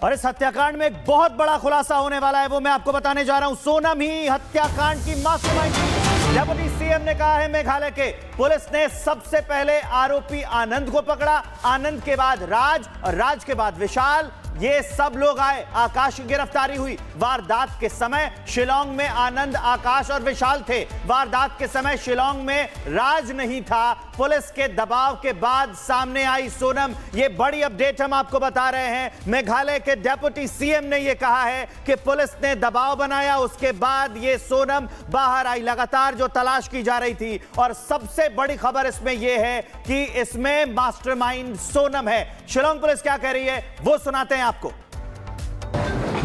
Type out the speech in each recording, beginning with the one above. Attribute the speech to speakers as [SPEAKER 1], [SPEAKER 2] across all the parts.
[SPEAKER 1] और इस हत्याकांड में एक बहुत बड़ा खुलासा होने वाला है, वो मैं आपको बताने जा रहा हूं। सोनम ही हत्याकांड की मास्टरमाइंड थी। डेप्यूटी सीएम ने कहा है मेघालय के पुलिस ने सबसे पहले आरोपी आनंद को पकड़ा, आनंद के बाद राज और राज के बाद विशाल, ये सब लोग आए। आकाश की गिरफ्तारी हुई। वारदात के समय शिलांग में आनंद, आकाश और विशाल थे। वारदात के समय शिलांग में राज नहीं था। पुलिस के दबाव के बाद सामने आई सोनम। ये बड़ी अपडेट हम आपको बता रहे हैं। मेघालय के डेप्यूटी सीएम ने यह कहा है कि पुलिस ने दबाव बनाया, उसके बाद ये सोनम बाहर आई। लगातार जो तलाश की जा रही थी, और सबसे बड़ी खबर इसमें यह है कि इसमें मास्टरमाइंड सोनम है। शिलांग पुलिस क्या कह रही है वो सुनाते हैं आपको।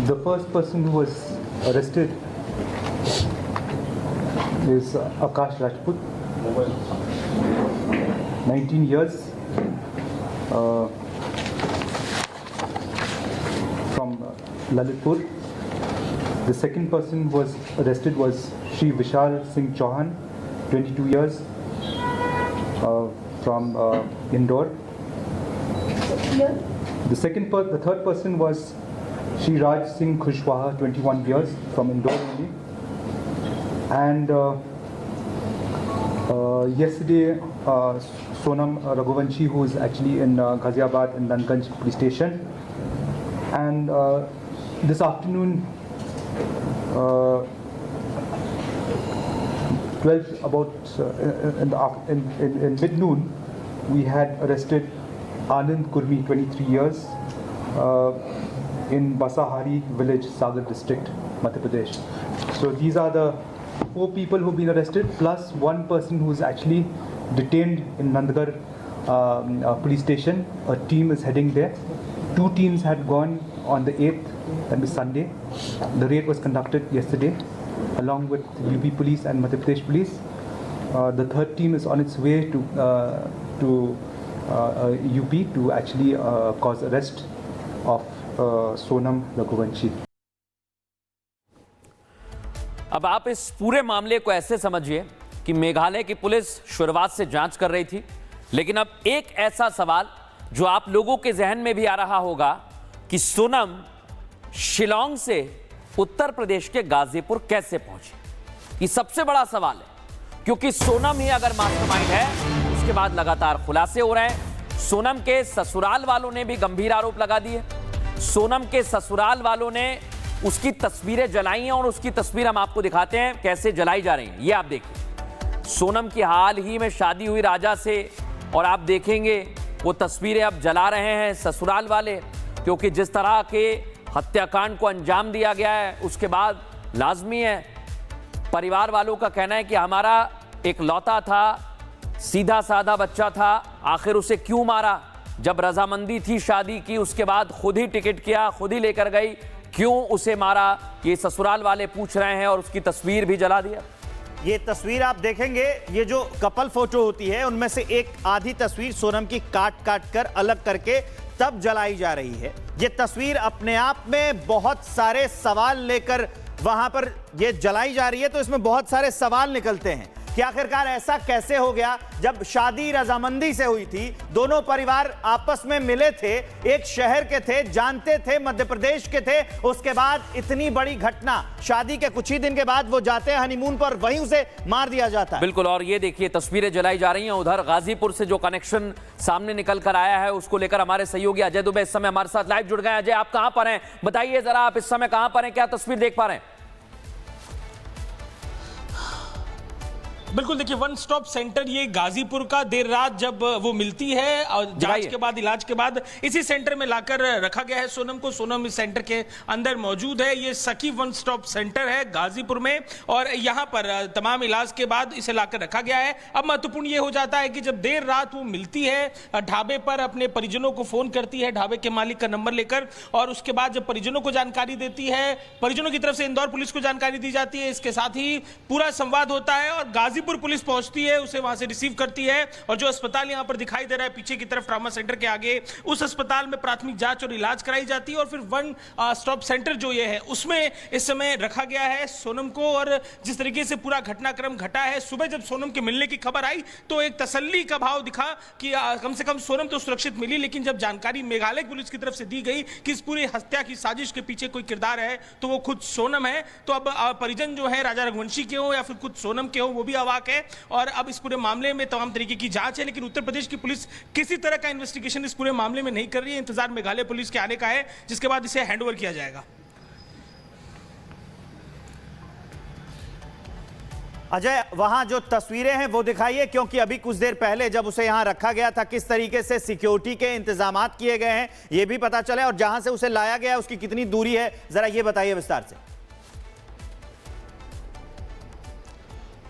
[SPEAKER 2] The first person who was arrested is Akash Rajput, 19 years, from Lalitpur. The second person who was arrested was Shri Vishal Singh Chauhan, 22 years, from Indore. The third person was Shri Raj Singh Khushwaha, 21 years, from Indore only. And yesterday, Sonam Raghuvanshi, who is actually in Ghaziabad in Nanganj police station. And this afternoon, in mid-noon, we had arrested Anand Kurmi, 23 years, in Basahari village, Sagar district, Madhya Pradesh. So these are the 4 people who've been arrested, plus one person who's actually detained in Nandgarh police station. A team is heading there. 2 teams had gone on the 8th, that was Sunday. The raid was conducted yesterday, along with UP police and Madhya Pradesh police. The third team is on its way to UP to actually cause arrest of Sonam Raghuvanshi.
[SPEAKER 3] अब आप इस पूरे मामले को ऐसे समझिए कि मेघालय की पुलिस शुरुआत से जांच कर रही थी, लेकिन अब एक ऐसा सवाल जो आप लोगों के जहन में भी आ रहा होगा कि सोनम शिलांग से उत्तर प्रदेश के गाजीपुर कैसे पहुंची। ये सबसे बड़ा सवाल है, क्योंकि सोनम ही अगर मास्टरमाइंड है, उसके बाद लगातार खुलासे हो रहे हैं। सोनम के ससुराल वालों ने भी गंभीर आरोप लगा दिए। सोनम के ससुराल वालों ने उसकी तस्वीरें जलाई हैं, और उसकी तस्वीर हम आपको दिखाते हैं कैसे जलाई जा रही हैं। ये आप देखिए, सोनम की हाल ही में शादी हुई राजा से, और आप देखेंगे वो तस्वीरें अब जला रहे हैं ससुराल वाले, क्योंकि जिस तरह के हत्याकांड को अंजाम दिया गया है, उसके बाद लाजमी है, परिवार वालों का कहना है कि हमारा एक लौता था, सीधा साधा बच्चा था, आखिर उसे क्यों मारा? जब रजामंदी थी शादी की, उसके बाद खुद ही टिकट किया, खुद ही लेकर गई, क्यों उसे मारा? ये ससुराल वाले पूछ रहे हैं, और उसकी तस्वीर भी जला दिया।
[SPEAKER 1] ये तस्वीर आप देखेंगे, ये जो कपल फोटो होती है, उनमें से एक आधी तस्वीर सोनम की काट कर अलग करके तब जलाई जा रही है। ये तस्वीर अपने आप में बहुत सारे सवाल लेकर वहां पर ये जलाई जा रही है, तो इसमें बहुत सारे सवाल निकलते हैं कि आखिरकार ऐसा कैसे हो गया। जब शादी रजामंदी से हुई थी, दोनों परिवार आपस में मिले थे, एक शहर के थे, जानते थे, मध्य प्रदेश के थे, उसके बाद इतनी बड़ी घटना, शादी के कुछ ही दिन के बाद वो जाते हैं हनीमून पर, वहीं उसे मार दिया जाता है।
[SPEAKER 3] बिल्कुल, और ये देखिए तस्वीरें जलाई जा रही हैं। उधर गाजीपुर से जो कनेक्शन सामने निकल कर आया है, उसको लेकर हमारे सहयोगी अजय दुबे इस समय हमारे साथ लाइव जुड़ गए हैं। अजय, आप कहां पर हैं? बताइए जरा, आप इस समय कहां पर हैं, क्या तस्वीर देख पा रहे हैं?
[SPEAKER 4] बिल्कुल, देखिए, वन स्टॉप सेंटर ये गाजीपुर का, देर रात जब वो मिलती है और जांच के बाद, इलाज के बाद इसी सेंटर में लाकर रखा गया है सोनम को। सोनम इस सेंटर के अंदर मौजूद है। ये सखी वन स्टॉप सेंटर है गाजीपुर में, और यहाँ पर तमाम इलाज के बाद इसे लाकर रखा गया है। अब महत्वपूर्ण ये हो जाता है कि जब देर रात वो मिलती है ढाबे पर, अपने परिजनों को फोन करती है ढाबे के मालिक का नंबर लेकर, और उसके बाद जब परिजनों को जानकारी देती है, परिजनों की तरफ से इंदौर पुलिस को जानकारी दी जाती है, इसके साथ ही पूरा संवाद होता है, और गाजी गाजीपुर पुलिस पहुंचती है, उसे वहां से रिसीव करती है और जो अस्पताल यहां पर दिखाई दे रहा है पीछे की तरफ ट्रॉमा सेंटर के आगे, उस अस्पताल में प्राथमिक जांच और इलाज कराई जाती है और फिर वन स्टॉप सेंटर जो ये है उसमें इस समय रखा गया है सोनम को। और जिस तरीके से पूरा घटनाक्रम घटा है, सुबह जब सोनम के मिलने की खबर आई तो एक तसल्ली का भाव दिखा कि कम से कम सोनम तो सुरक्षित मिली, लेकिन जब जानकारी मेघालय पुलिस की तरफ से दी गई कि इस पूरी हत्या की साजिश के पीछे कोई किरदार है तो वो खुद सोनम है, तो अब परिजन जो है राजा रघुवंशी के हो या फिर खुद सोनम के हो वो भी अवाक है। और अब इस पूरे मामले में तमाम तरीके की जांच है, लेकिन उत्तर प्रदेश की पुलिस किसी तरह का इन्वेस्टिगेशन इस पूरे मामले में नहीं कर रही है। इंतजार मेघालय पुलिस के आने का है, जिसके बाद इसे हैंडओवर किया जाएगा।
[SPEAKER 1] अजय, वहां जो तस्वीरें हैं वो दिखाइए, क्योंकि अभी कुछ देर पहले जब उसे यहां रखा गया था किस तरीके से सिक्योरिटी के इंतजामात किए गए हैं ये भी पता चले, और जहां से उसे लाया गया उसकी कितनी दूरी है, जरा ये बताइए विस्तार से।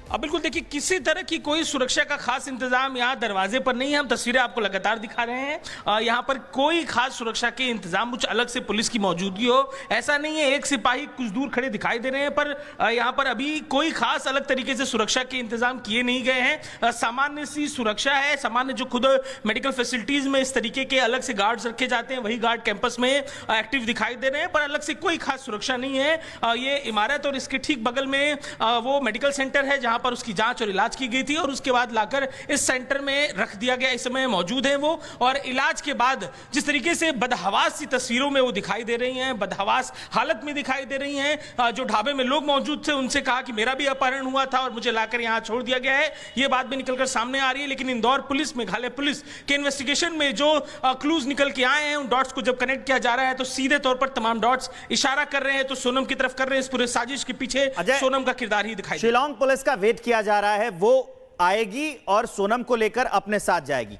[SPEAKER 4] अब बिल्कुल देखिए, किसी तरह की कोई सुरक्षा का खास इंतजाम यहाँ दरवाजे पर नहीं है। हम तस्वीरें आपको लगातार दिखा रहे हैं, यहाँ पर कोई खास सुरक्षा के इंतजाम, कुछ अलग से पुलिस की मौजूदगी हो ऐसा नहीं है। एक सिपाही कुछ दूर खड़े दिखाई दे रहे हैं, पर यहाँ पर अभी कोई खास अलग तरीके से सुरक्षा के इंतजाम किए नहीं गए हैं। सामान्य सी सुरक्षा है, सामान्य जो खुद मेडिकल फैसिलिटीज में इस तरीके के अलग से गार्ड्स रखे जाते हैं वही गार्ड कैंपस में एक्टिव दिखाई दे रहे हैं, पर अलग से कोई खास सुरक्षा नहीं है। ये इमारत और इसके ठीक बगल में वो मेडिकल सेंटर है जहां पर उसकी जांच और इलाज की गई थी और उसके बाद लाकर इस सेंटर में रख दिया गया। इस समय मौजूद है वो, और इलाज के बाद जिस तरीके से बदहवास सी तस्वीरों में वो दिखाई दे रही हैं, बदहवास हालत में दिखाई दे रही हैं। जो ढाबे में लोग मौजूद थे उनसे कहा कि मेरा भी अपहरण हुआ था और मुझे लाकर यहां छोड़ दिया गया है, ये बात भी निकलकर सामने आ रही है। लेकिन इंदौर पुलिस, मेघालय पुलिस के इन्वेस्टिगेशन में जो क्लूज निकल के आए हैं, उन डॉट्स को जब कनेक्ट किया जा रहा है तो सीधे तौर पर तमाम डॉट्स इशारा कर रहे हैं तो सोनम की तरफ कर रहे हैं। इस पूरे साजिश के पीछे सोनम का किरदार ही दिखाई।
[SPEAKER 1] शिलांग पुलिस का वेट किया जा रहा है, वो आएगी और सोनम को लेकर अपने साथ जाएगी।